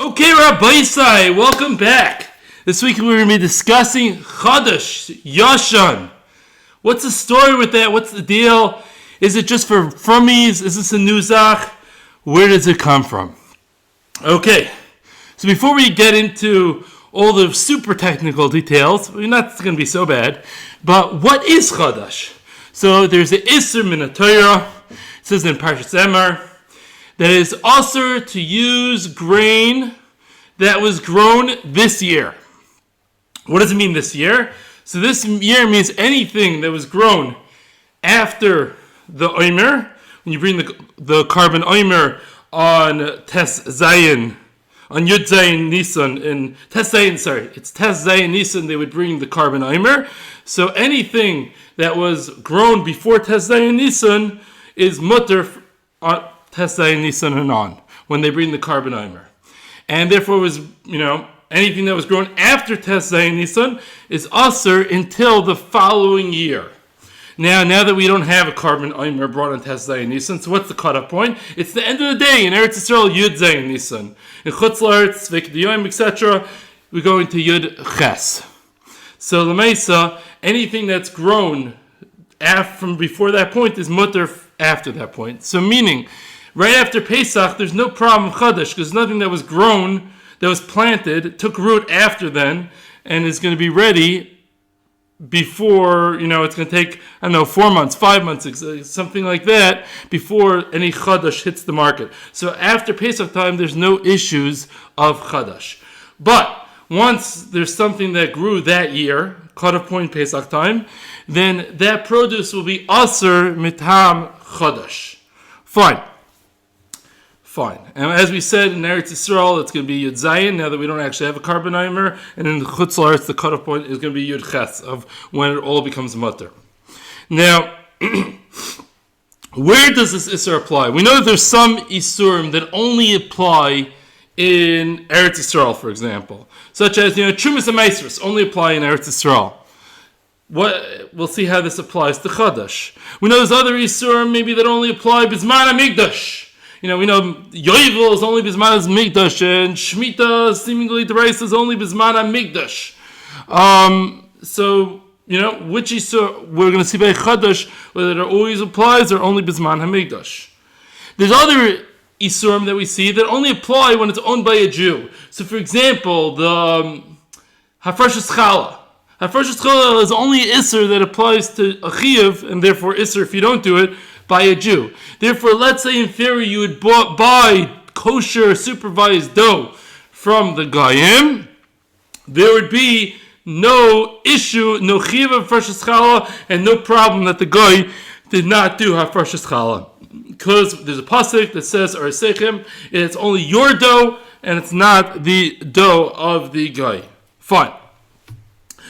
Okay, Rabbi Isai, welcome back. This week we're going to be discussing Chodash Yashon. What's the story with that? What's the deal? Is it just for Frummies? Is this a new Zach? Where does it come from? Okay, so before we get into all the super technical details, not going to be so bad, but what is Chodash? So there's the issur min Torah. It says in Parshas Emor that it is also to use grain that was grown this year. What does it mean this year? So this year means anything that was grown after the Omer. When you bring the carbon Omer on Tes Zayin, on Yud Zayin Nisan, in Tes Zayin, it's Tes Zayin Nisan, they would bring the carbon Omer. So anything that was grown before Tes Zayin Nisan is mutter on Tes Zayin Nisan and on, when they bring the carbon Omer. And therefore was, anything that was grown after Tes Zayin Nisan is issur until the following year. Now that we don't have a carbon Omer brought on Tes Zayin Nisan, so what's the cutoff point? It's the end of the day in Eretz Yisrael, Yud Zayin Nisan. In chutz, la-aretz, v'kediyim, etc., we go into Yud Ches. So l'meisa, anything that's grown from before that point is mutter after that point. So meaning, right after Pesach, there's no problem with Chodash, because nothing that was grown, that was planted, took root after then, and is going to be ready before, it's going to take, 4 months, 5 months, something like that, before any Chodash hits the market. So after Pesach time, there's no issues of Chodash. But once there's something that grew that year, cutoff point Pesach time, then that produce will be issur mitam Chodash. Fine. And as we said in Eretz Yisrael, it's going to be Yud Zayin, now that we don't actually have a carbon Omer, and in the chutz, la-aretz, the cutoff point is going to be Yud Ches, of when it all becomes mutter. Now, where does this issur apply? We know that there's some issurim that only apply in Eretz Yisrael, for example, such as, Trumas and Meisros only apply in Eretz Yisrael. We'll see how this applies to Chodash. We know there's other issurim maybe that only apply Bizman HaMikdash. We know Yovel is only Bizman HaMikdash, and Shemitah, seemingly the race, is only Bizman HaMikdash. So, which issur we're going to see by Chodash, whether it always applies or only Bizman HaMikdash. There's other issurim that we see that only apply when it's owned by a Jew. So, for example, the Hafrashas Challah. Hafrashas Challah is only issur that applies to a chiyuv, and therefore issur if you don't do it, by a Jew. Therefore, let's say in theory you would buy kosher supervised dough from the Goyim, there would be no issue, no chiyuv of Hafrashas Challah, and no problem that the guy did not do Hafrashas Challah. Because there's a pasuk that says, Arasechem, it's only your dough, and it's not the dough of the guy. Fine.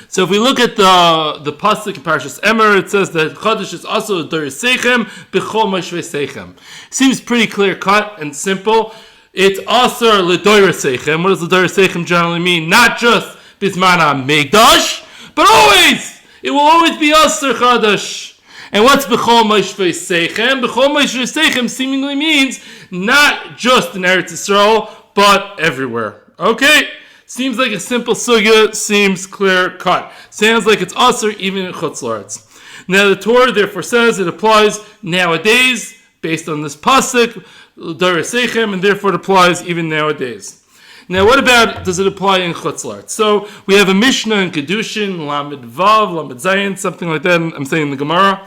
So if we look at the pasuk in Parshas Emor, it says that Chodash is also Dorisechem b'chol moshvei sechem. Seems pretty clear cut and simple. It's also l'dorisechem. What does l'dorisechem generally mean? Not just Bizman HaMikdash, but always. It will always be issur Chodash. And what's b'chol moshvei sechem? B'chol moshvei sechem seemingly means not just in Eretz Yisrael, but everywhere. Okay? Seems like a simple sugya, seems clear cut. Sounds like it's issur even in chutz, la-aretz. Now the Torah therefore says it applies nowadays, based on this pasuk, Dorisechem, and therefore it applies even nowadays. Now what about, does it apply in chutz, la-aretz? So we have a Mishnah in Kedushin, Lamed Vav, Lamed Zayin, something like that, I'm saying in the Gemara.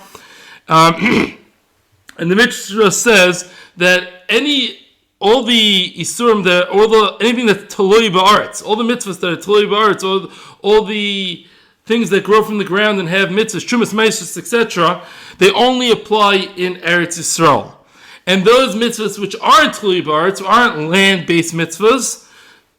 And the Mishnah says that all the isurim, anything that's taloi ba'aretz, all the mitzvahs that are taloi ba'aretz, all the things that grow from the ground and have mitzvahs, trumas, meisros, etc., they only apply in Eretz Yisrael. And those mitzvahs which aren't taloi ba'aretz, aren't land-based mitzvahs,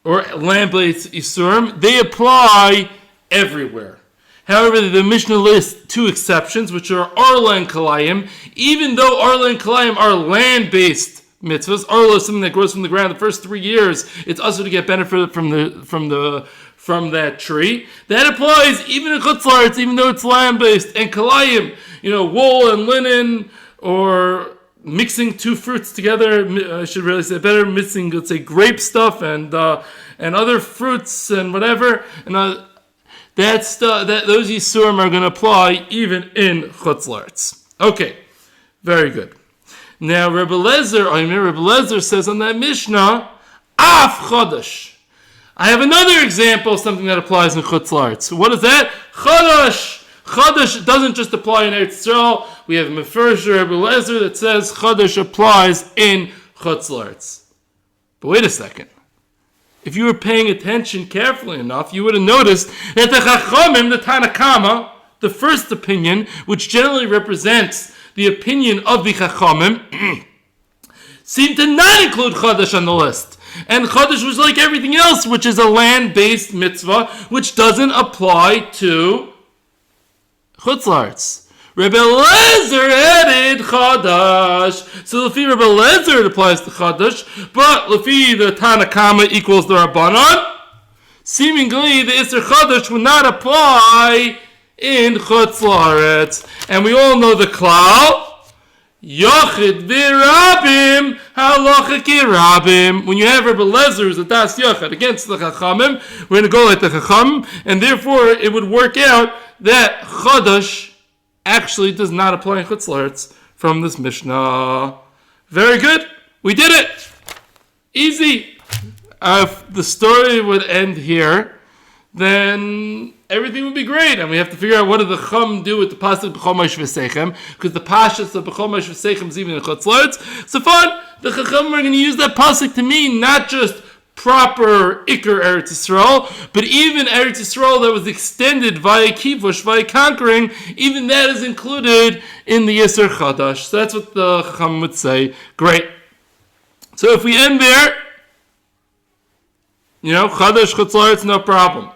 or land-based isurim, they apply everywhere. However, the Mishnah lists two exceptions, which are Arla and Kalayim. Even though Arla and Kalayim are land-based mitzvahs, Arla is something that grows from the ground. The first 3 years, it's also to get benefit from that tree. That applies even in chutz, la-aretz, even though it's land-based. And Kalayim, wool and linen, or mixing two fruits together. I should really say better, mixing, let's say, grape stuff and other fruits and whatever. And those isurim are going to apply even in chutz la-aretz. Okay, very good. Now, Rebbe Lezer says on that Mishnah, af chodash. I have another example of something that applies in chutz la-aretz. What is that? Chodash. Chodash doesn't just apply in Eretz Yisrael. We have Mefersh Rebbe Lezer that says Chodash applies in chutz la-aretz. But wait a second. If you were paying attention carefully enough, you would have noticed that the Chachamim, the Tanakama, the first opinion, which generally represents the opinion of the Chachamim, seemed to not include Chodash on the list. And Chodash was like everything else, which is a land-based mitzvah, which doesn't apply to chutz la-aretz. Rebbe Lezer added Chodash. So Lefi Rebbe Lezer it applies to Chodash, but Lefi the Tanakama equals the Rabbanon. Seemingly the issur Chodash would not apply in chutz la-aretz. And we all know the klal. Yochid v'rabim, halacha ki-rabim. When you have Rebbe Lezer who's a das yochid against the Chachamim, we're going to go like the Chachamim, and therefore it would work out that Chodash actually does not apply in chutz la-aretz from this Mishnah. Very good. We did it. Easy. If the story would end here, then everything would be great. And we have to figure out what did the Chum do with the pasuk b'chomash v'seichem, because the pashas of b'chomash v'seichem is even in chutz la-aretz. So fine, the Chacham are going to use that pasuk to mean not just proper issur Eretz Yisrael, but even Eretz Yisrael that was extended via kivush, via conquering, even that is included in the issur Chodash. So that's what the Chacham would say. Great. So if we end there, Chodash chutz la-aretz, no problem.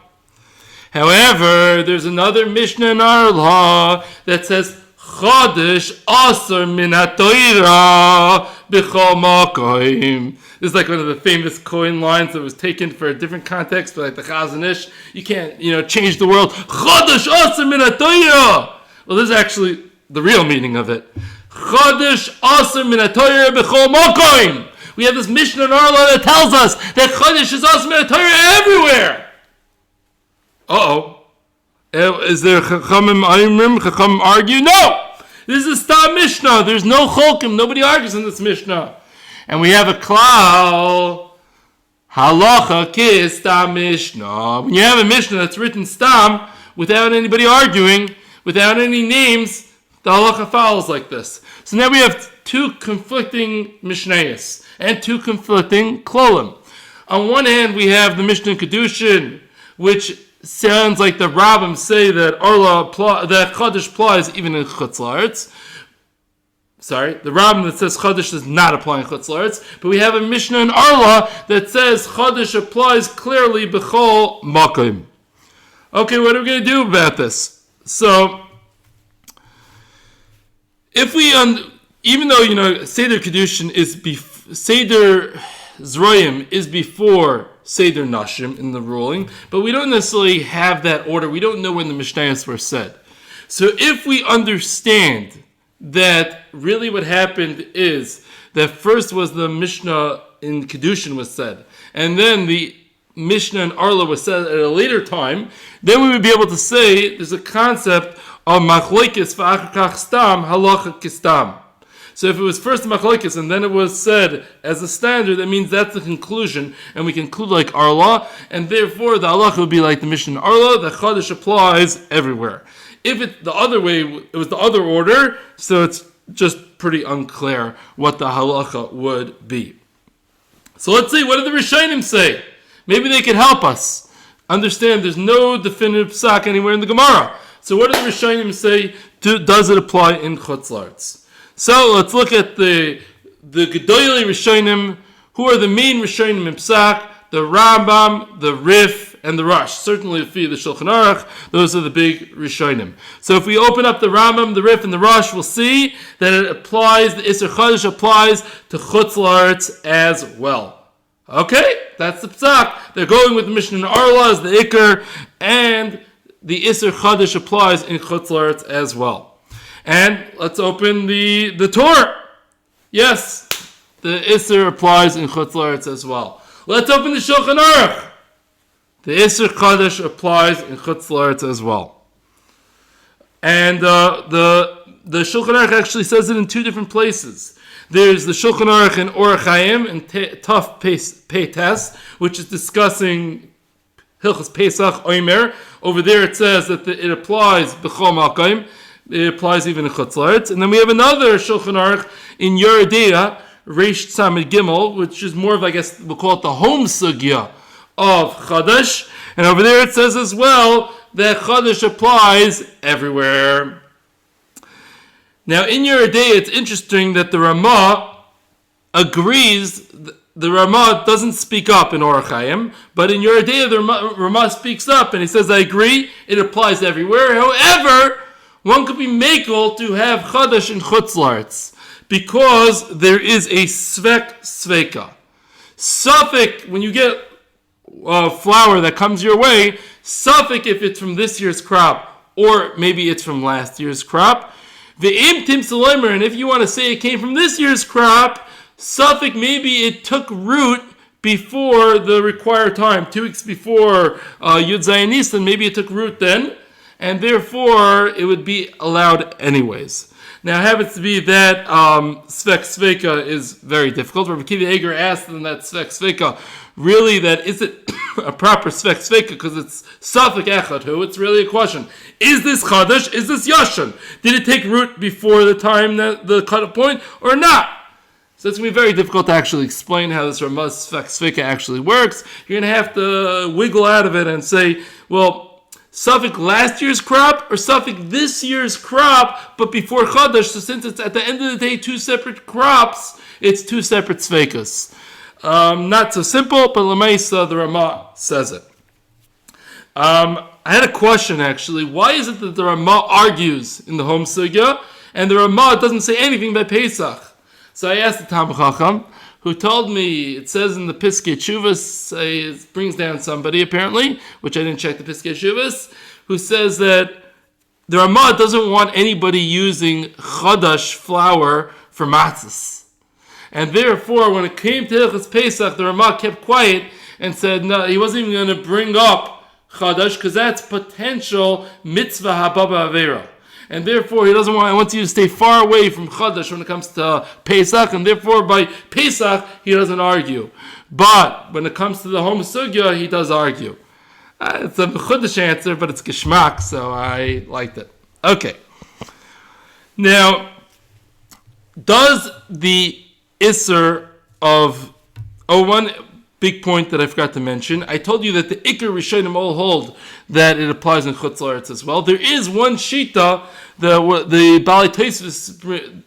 However, there's another Mishnah in our law that says Chodash issur min ha-Torah b'chol makom. This is like one of the famous coin lines that was taken for a different context, but like the Chazon Ish, you can't, change the world. Chodash issur min ha-Torah. Well, this is actually the real meaning of it. Chodash issur min ha-Torah b'chol makom. We have this Mishnah in our law that tells us that Chodash is issur min ha-Torah everywhere. Is there Chachamim Aimrim? Chachamim argue? No! This is a Stam Mishnah. There's no Cholkim. Nobody argues in this Mishnah. And we have a klal. Halacha ki Stam Mishnah. When you have a Mishnah that's written Stam, without anybody arguing, without any names, the halacha follows like this. So now we have two conflicting Mishnayos and two conflicting klolim. On one hand, we have the Mishnah in Kedushin, which sounds like the Rabbim say that that Chodash applies even in chutz la-aretz. Sorry, the Rabbim that says Chodash does not apply in chutz la-aretz, but we have a Mishnah in Arla that says Chodash applies clearly b'chol makom. Okay, what are we going to do about this? So, if we, even though Seder Kedushin is Seder Zroyim is before Seder Nashim in the ruling, but we don't necessarily have that order. We don't know when the Mishnayos were said. So if we understand that really what happened is that first was the Mishnah in Kedushin was said, and then the Mishnah in Arla was said at a later time, then we would be able to say there's a concept of machlokes v'achar kach stam halacha kistam. So if it was first machlokes and then it was said as a standard, that means that's the conclusion, and we conclude like Arla, and therefore the halacha would be like the Mishnah in Arla, the Chodash applies everywhere. If it's the other way, it was the other order, so it's just pretty unclear what the halacha would be. So let's see, what did the Rishonim say? Maybe they could help us understand there's no definitive psak anywhere in the Gemara. So what did the Rishonim say? Does it apply in chutz la-aretz? So let's look at the Gedolei Rishonim. Who are the main Rishonim in psak? The Rambam, the Rif, and the Rosh. Certainly, if the Shulchan Aruch, those are the big Rishonim. So if we open up the Rambam, the Rif, and the Rosh, we'll see that it applies, the issur Chodash applies to chutz la-aretz as well. Okay, that's the psak. They're going with the Mishnah in Arla as the Iker, and the issur Chodash applies in chutz la-aretz as well. And let's open the Torah. Yes, the issur applies in chutz as well. Let's open the Shulchan Aruch. The issur Chodash applies in chutz as well. And the Shulchan Aruch actually says it in two different places. There's the Shulchan Aruch in Orach Chaim and Taf Peites, which is discussing Hilchos Pesach Omer. Over there it says that it applies b'chol makom. It applies even in chutz. And then we have another Shulchan Aruch in Yeridea, Reish Tzamid Gimel, which is more of, I guess, we'll call it the home sugya of Chodash. And over there it says as well that Chodash applies everywhere. Now, in Yeridea, it's interesting that the Ramah agrees. The Ramah doesn't speak up in Orach Chaim, but in Yeridea, the Ramah speaks up, and he says, I agree, it applies everywhere. However, one could be makel to have Chodash in chutz, because there is a svek sveka. Suffix, when you get flour that comes your way, suffix if it's from this year's crop, or maybe it's from last year's crop. Ve'im tim salomer, and if you want to say it came from this year's crop, suffix maybe it took root before the required time, 2 weeks before Yud Zayin Nisan, maybe it took root then, and therefore it would be allowed anyways. Now, it happens to be that svek sveka is very difficult. Rabbi Akiva Eger asked them that svek sveka, really, that is it a proper svek sveka, because it's suffix echad hu. It's really a question: is this Chodash? Is this Yashon? Did it take root before the time that the cut point, or not? So it's going to be very difficult to actually explain how this Ramah svek sveka actually works. You're going to have to wiggle out of it and say, well, suffix last year's crop or suffix this year's crop, but before Chodash. So since it's at the end of the day two separate crops, it's two separate svekas. Not so simple, but Lamaisa, the Ramah says it. I had a question actually. Why is it that the Ramah argues in the home sugya and the Ramah doesn't say anything by Pesach? So I asked the Talmid Chacham, who told me, it says in the Piskei Teshuvos, it brings down somebody apparently, which I didn't check the Piskei Teshuvos, who says that the Ramah doesn't want anybody using Chodash flour for matzahs. And therefore, when it came to Hilchos Pesach, the Ramah kept quiet and said, no, he wasn't even going to bring up Chodash, because that's potential mitzvah hababa avera. And therefore, he wants you to stay far away from Chodash when it comes to Pesach, and therefore, by Pesach, he doesn't argue. But when it comes to the home sugya, he does argue. It's a Chodash answer, but it's geschmack, so I liked it. Okay. Now, does the issur of... one big point that I forgot to mention. I told you that the Iker Rishonim all hold that it applies in chutz as well. There is one shita, the Balei Tosfos,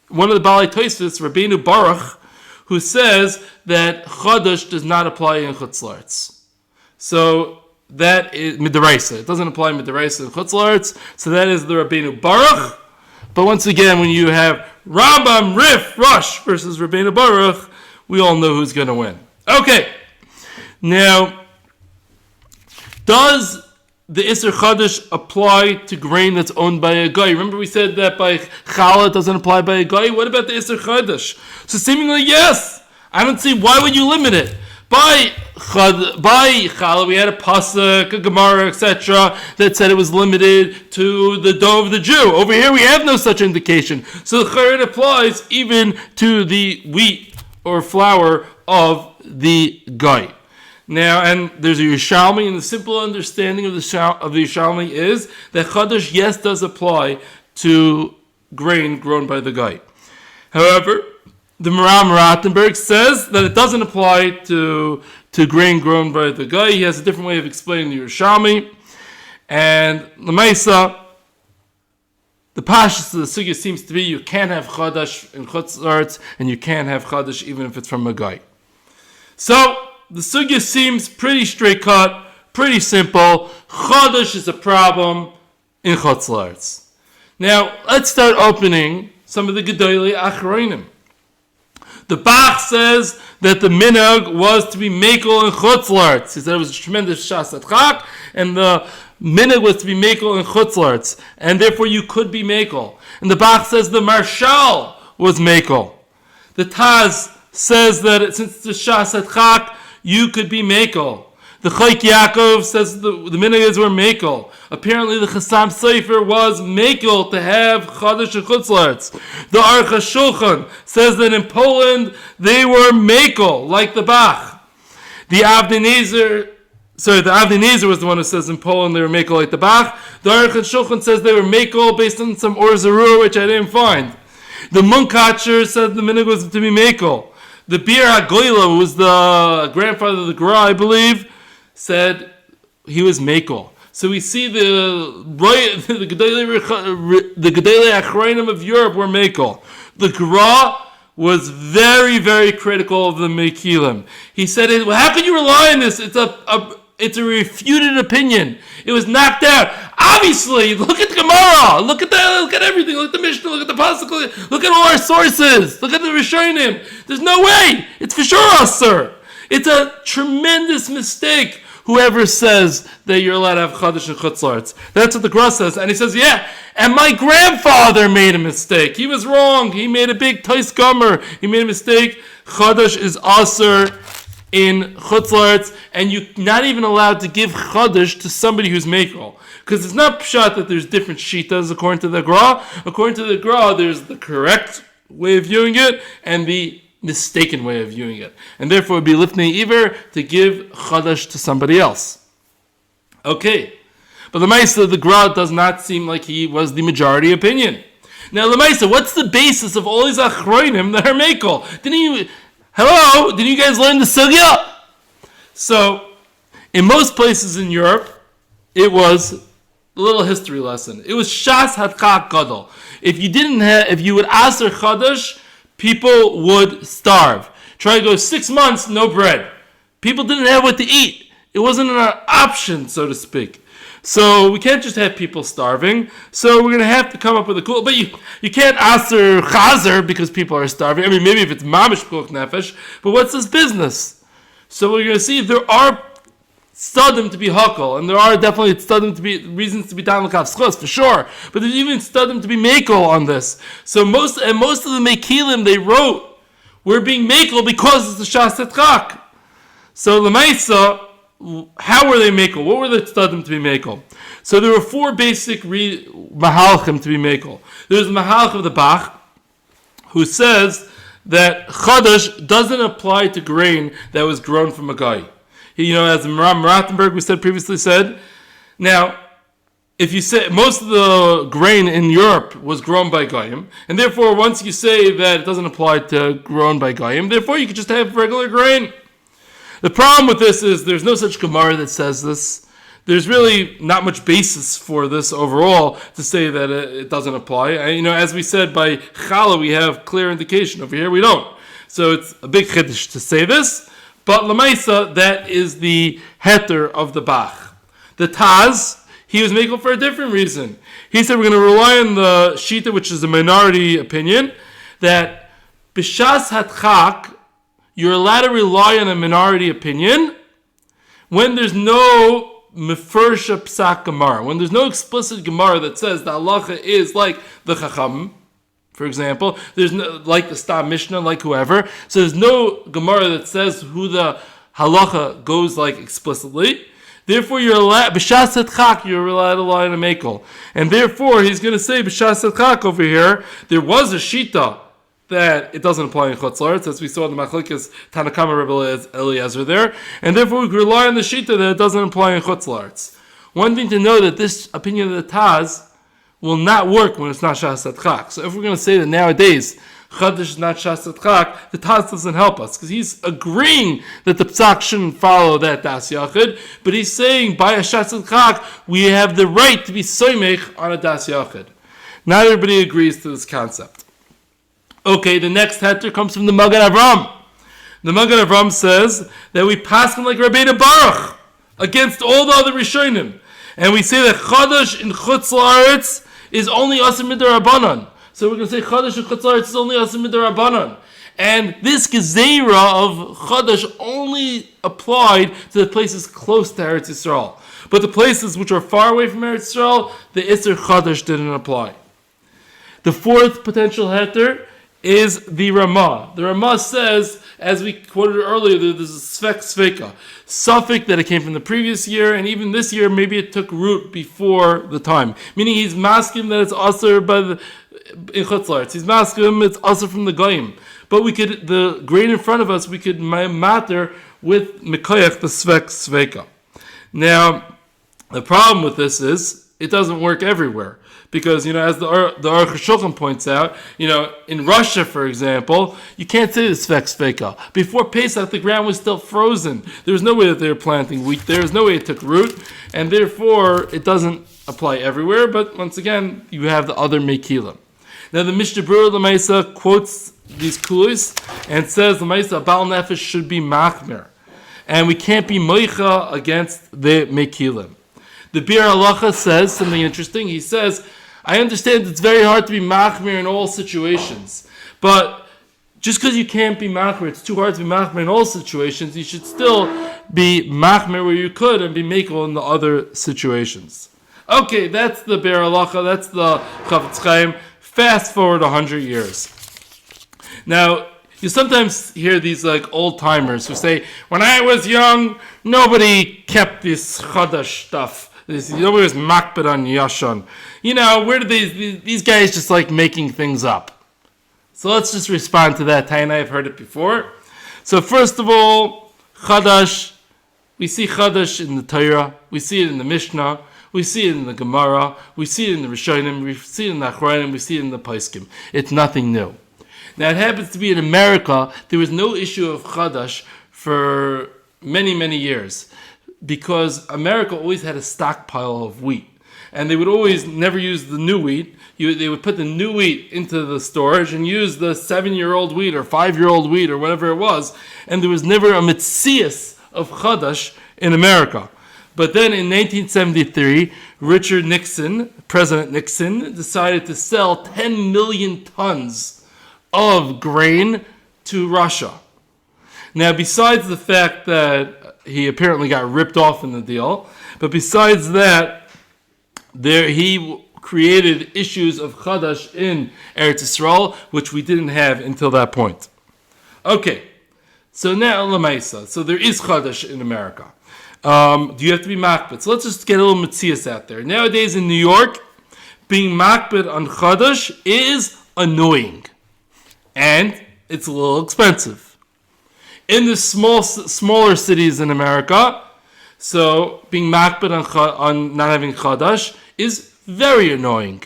one of the Balei Tosfos, Rabbeinu Baruch, who says that Chodash does not apply in chutz. So that is midaraisa. It doesn't apply midaraisa in chutz. So that is the Rabbeinu Baruch. But once again, when you have Rambam, Rif, Rosh versus Rabbeinu Baruch, we all know who's going to win. Okay, now, does the issur Chodash apply to grain that's owned by a guy? Remember we said that by challah it doesn't apply by a guy? What about the issur Chodash? So seemingly yes. I don't see why would you limit it. By challah we had a pasuk, a gemara, etc. that said it was limited to the dough of the Jew. Over here we have no such indication. So the chayrit applies even to the wheat or flour of the guy. Now, and there's a Yerushalmi, and the simple understanding of the Yerushalmi is that Chodash, yes, does apply to grain grown by the guy. However, the Maram Rattenberg says that it doesn't apply to grain grown by the guy. He has a different way of explaining the Yerushalmi. And Lamaisa, the pashas of the sugya seems to be you can't have Chodash in chutz, and you can't have Chodash even if it's from a guy. So, the sugya seems pretty straight cut, pretty simple. Chodash is a problem in chutz. Now, let's start opening some of the Gedolei Achronim. The Bach says that the minhag was to be mekel in chutz. He said it was a tremendous shas at chak, and the minhag was to be mekel in chutz, and therefore you could be mekel. And the Bach says the marshal was mekel. The Taz says that since it's a Shas Chak, you could be Mekel. The Chayk Yaakov says the minhag is were Mekel. Apparently the Chassam Sofer was Mekel to have Chodash and chutz. The Aruch HaShulchan says that in Poland they were Mekel, like the Bach. The Avnei Nezer was the one who says in Poland they were Mekel like the Bach. The Aruch HaShulchan says they were Mekel based on some Or Zarur, which I didn't find. The Munkacher said the minhag was to be Mekel. The Bir HaGoyla, who was the grandfather of the Gra, I believe, said he was Mekel. So we see the Gedolei Achronim of Europe were Mekel. The Gra was very, very critical of the Mekilim. He said, well, how can you rely on this? It's a refuted opinion. It was knocked out. Obviously, look at the Gemara. Look at everything. Look at the Mishnah. Look at the Pasuk. Look at all our sources. Look at the Rishonim. There's no way. It's for sure issur. It's a tremendous mistake. Whoever says that you're allowed to have Chodash and chutz. That's what the Gra says. And he says, yeah, and my grandfather made a mistake. He was wrong. He made a big Tais Gomer. He made a mistake. Chodash is issur in chutz, and you're not even allowed to give Chodash to somebody who's Mekel. Because it's not pshat that there's different shitas according to the Gra. According to the Gra, there's the correct way of viewing it and the mistaken way of viewing it, and therefore it would be lifnei iver to give Chodash to somebody else. Okay, but the Lemaisa, the Gra does not seem like he was the majority opinion. Now, Lemaisa, what's the basis of all these achronim that are Mekel? Didn't you guys learn the sugya? So, in most places in Europe, it was a little history lesson. It was Shas Hadchak Gadol. If you would issur Chodash, people would starve. Try to go 6 months, no bread. People didn't have what to eat. It wasn't an option, so to speak. So we can't just have people starving. So we're going to have to come up with a cool... But you can't issur chazer because people are starving. I mean, maybe if it's mamish p'kuach nefesh. But what's this business? So we're going to see there are studim to be hakol, and there are definitely studim to be reasons to be down l'kav schos for sure. But there's even studim to be mekel on this. So most of the mekilim they wrote were being mekel because it's the shas chak. So l'maisa, how were they mekel? What were the studim to be mekel? So there were 4 basic mahalchim to be mekel. There's the mahalch of the Bach, who says that Chodash doesn't apply to grain that was grown from a guy. As Ram Rothenberg we previously said. Now, if you say most of the grain in Europe was grown by Goyim, and therefore once you say that it doesn't apply to grown by Goyim, therefore you could just have regular grain. The problem with this is there's no such Gemara that says this. There's really not much basis for this overall to say that it doesn't apply. As we said by Chala, we have clear indication. Over here we don't. So it's a big chiddush to say this. But Lamaisa, that is the heter of the Bach. The Taz, he was making for a different reason. He said we're going to rely on the Shita, which is a minority opinion, that B'shas Hadchak, you're allowed to rely on a minority opinion when there's no Mefersha Psak Gemara, when there's no explicit Gemara that says the halacha is like the Chacham. For example, there's no, like the Stam Mishnah, like whoever. So there's no Gemara that says who the halacha goes like explicitly. Therefore, you're allowed b'shas hadchak. You're allowed to lie in a mekel, and therefore he's going to say b'shas hadchak over here. There was a shita that it doesn't apply in chutz, as we saw in the Machlokes Tanakama Rebbe Eliezer there, and therefore we can rely on the shita that it doesn't apply in chutz. One thing to know that this opinion of the Taz will not work when it's not Shas Hadchak. So if we're going to say that nowadays Chodash is not Shas Hadchak, the Taz doesn't help us, because he's agreeing that the Psak shouldn't follow that Das Yachid, but he's saying by a Shas Hadchak we have the right to be soymech on a Das Yachid. Not everybody agrees to this concept. Okay, the next heter comes from the Magen Avram. The Magen Avram says that we pass him like Rabbeinu Baruch against all the other Rishonim. And we say that Chodash in la-aretz is only issur mid'Rabbanan. So we're going to say Chodash in la-aretz is only issur mid'Rabbanan. And this Gezerah of Chodash only applied to the places close to Eretz Yisrael. But the places which are far away from Eretz Yisrael, the issur Chodash didn't apply. The fourth potential heter is the Ramah. The Ramah says, as we quoted earlier, that there's a svek sveka, suffix that it came from the previous year, and even this year, maybe it took root before the time. Meaning he's masking that it's issur by the in chutz. He's masking it's issur from the goyim. But we could, the grain in front of us, we could matter with mikoyach the svek sveka. Now, the problem with this is it doesn't work everywhere. Because, as the Aruch HaShulchan points out, in Russia, for example, you can't say the svek sveka. Before Pesach, the ground was still frozen. There was no way that they were planting wheat. There was no way it took root. And therefore, it doesn't apply everywhere. But once again, you have the other Mekilim. Now, the Mishnah Berurah L'Maisa quotes these kulis and says L'Maisa, Baal Nefesh should be machmer. And we can't be moicha against the Mekilim. The Bir Halacha says something interesting. He says, I understand it's very hard to be machmir in all situations, but just because you can't be machmir, it's too hard to be machmir in all situations, you should still be machmir where you could and be mekel in the other situations. Okay, that's the Bir Halacha, that's the Chafetz Chaim. Fast forward 100 years. Now, you sometimes hear these old-timers who say, when I was young, nobody kept this Chodash stuff. Nobody was makbid on Yashon. Where did these guys just making things up? So let's just respond to that. Ty and I have heard it before. So first of all, Chodash, we see Chodash in the Torah, we see it in the Mishnah, we see it in the Gemara, we see it in the Rishonim, we see it in the Achronim, we see it in the Poskim. It's nothing new. Now it happens to be in America, there was no issue of Chodash for many, many years, because America always had a stockpile of wheat. And they would always never use the new wheat. They would put the new wheat into the storage and use the 7-year-old wheat or 5-year-old wheat or whatever it was. And there was never a mitzias of Chodash in America. But then in 1973, President Nixon, decided to sell 10 million tons of grain to Russia. Now, besides the fact that he apparently got ripped off in the deal, but besides that, he created issues of Chodash in Eretz Yisrael, which we didn't have until that point. Okay, so now L'Maisa. So there is Chodash in America. Do you have to be makbid? So let's just get a little mitzias out there. Nowadays in New York, being makbid on Chodash is annoying, and it's a little expensive. In the smaller cities in America, so being makbid on not having Chodash is very annoying.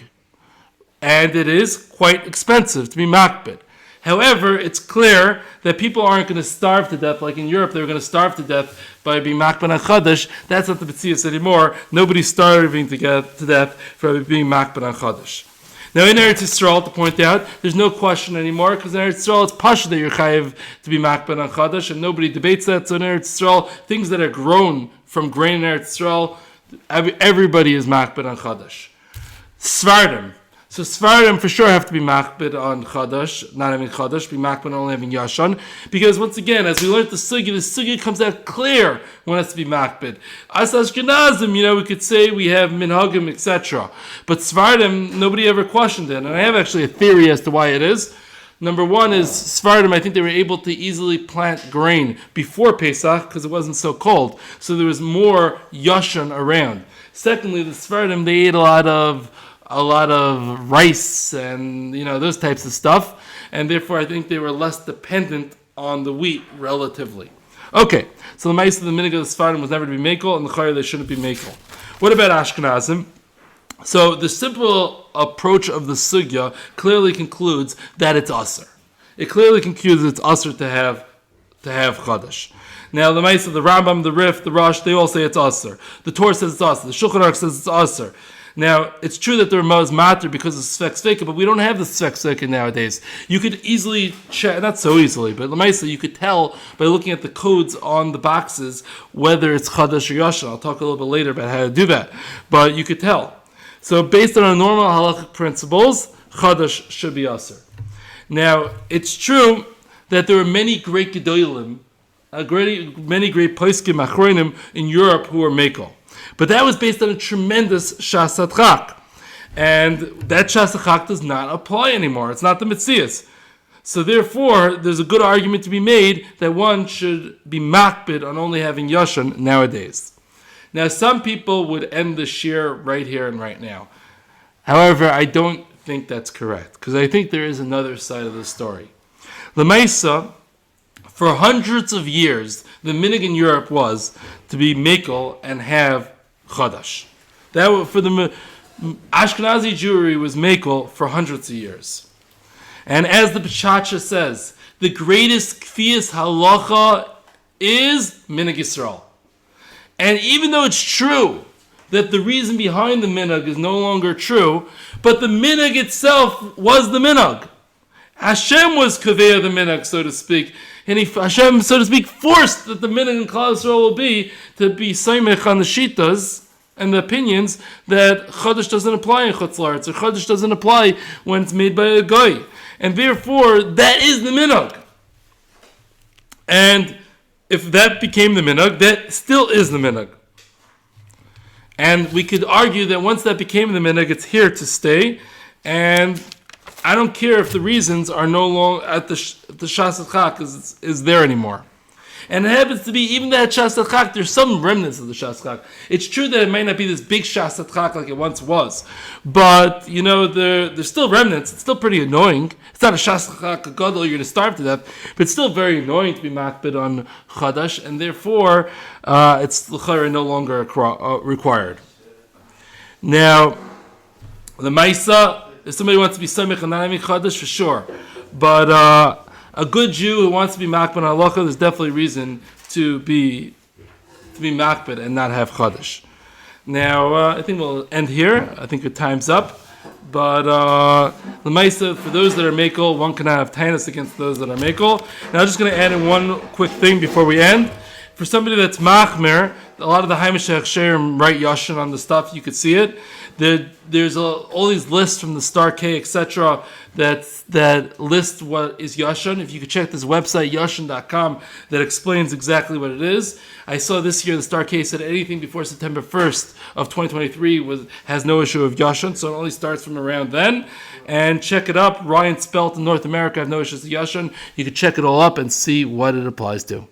And it is quite expensive to be makbid. However, it's clear that people aren't going to starve to death like in Europe. They were going to starve to death by being makbid on Chodash. That's not the B'tzias anymore. Nobody's starving to death for being makbid on Chodash. Now in Eretz Yisrael, to point out, there's no question anymore, because in Eretz Yisrael it's pasha that you're chayiv to be makbid on Chodash, and nobody debates that. So in Eretz Yisrael, things that are grown from grain in Eretz Yisrael, everybody is makbid on Chodash. Svardim. So Svardim for sure have to be makbid on Chodash, not having Chodash, be makbid on only having Yashon. Because once again, as we learned the sugya comes out clear when it has to be makbid. As Ashkenazim, we could say we have minhagim, etc. But Svardim, nobody ever questioned it. And I have actually a theory as to why it is. Number one is Svardim, I think they were able to easily plant grain before Pesach because it wasn't so cold. So there was more Yashon around. Secondly, the Svardim, they ate a lot of rice and those types of stuff, and therefore I think they were less dependent on the wheat relatively. Okay, so the mice of the minig of the Sfardim was never to be mekel, and the chayr they shouldn't be mekel. What about Ashkenazim? So the simple approach of the sugya clearly concludes that it's issur. It clearly concludes that it's issur to have Chodash. Now the mice of the Rambam, the Rif, the Rosh, they all say it's issur. The Torah says it's issur. The Shulchan Aruch says it's issur. Now, it's true that the Ramah is matter because of svek sveka, but we don't have the svek sveka nowadays. You could easily check, not so easily, but L'maisa, you could tell by looking at the codes on the boxes whether it's Chodash or Yashon. I'll talk a little bit later about how to do that, but you could tell. So based on our normal halachic principles, Chodash should be issur. Now, it's true that there are many great gedolim, many great poskim achronim in Europe who are mekel. But that was based on a tremendous shas hadchak. And that shas hadchak does not apply anymore. It's not the mitzias. So therefore, there's a good argument to be made that one should be makbid on only having yashon nowadays. Now, some people would end the shiur right here and right now. However, I don't think that's correct, because I think there is another side of the story. L'maisa, for hundreds of years, the minhag in Europe was to be mekel and have chodash. That for the Ashkenazi Jewry was mekel for hundreds of years. And as the Peshacha says, the greatest kfiyas halacha is minhag Yisrael. And even though it's true that the reason behind the minhag is no longer true, but the minhag itself was the minhag. Hashem was kaveya the minhag, so to speak. And Hashem, so to speak, forced that the minhag in Klal Yisrael will be to be saimech on the shitas and the opinions that Chodash doesn't apply in chutz la-aretz, or Chodash doesn't apply when it's made by a guy. And therefore, that is the minhag. And if that became the minhag, that still is the minhag. And we could argue that once that became the minhag, it's here to stay. And I don't care if the reasons are no longer at the Shas Chak is there anymore. And it happens to be, even that Shas Chak, there's some remnants of the Shas Chak. It's true that it might not be this big Shas Chak like it once was. But, there's still remnants. It's still pretty annoying. It's not a Shas Chak gadol, you're going to starve to death. But it's still very annoying to be makbid on Chodash. And therefore, it's l'chayra no longer required. Now, the Maisa, if somebody wants to be samech and not having Chodash, for sure. But a good Jew who wants to be makbid on halacha, there's definitely reason to be makbid and not have Chodash. Now, I think we'll end here. I think your time's up. But the Maisa, for those that are mekel, one cannot have tainus against those that are mekel. Now, I'm just going to add in one quick thing before we end. For somebody that's machmer, a lot of the Haimashach Sherim write Yashon on the stuff. You could see it. There's all these lists from the Star K, etc. that list what is Yashon. If you could check this website, yashon.com, that explains exactly what it is. I saw this year the Star K said anything before September 1st of 2023 has no issue of Yashon, so it only starts from around then. And check it up. Ryan Spelt in North America have no issues with Yashon. You can check it all up and see what it applies to.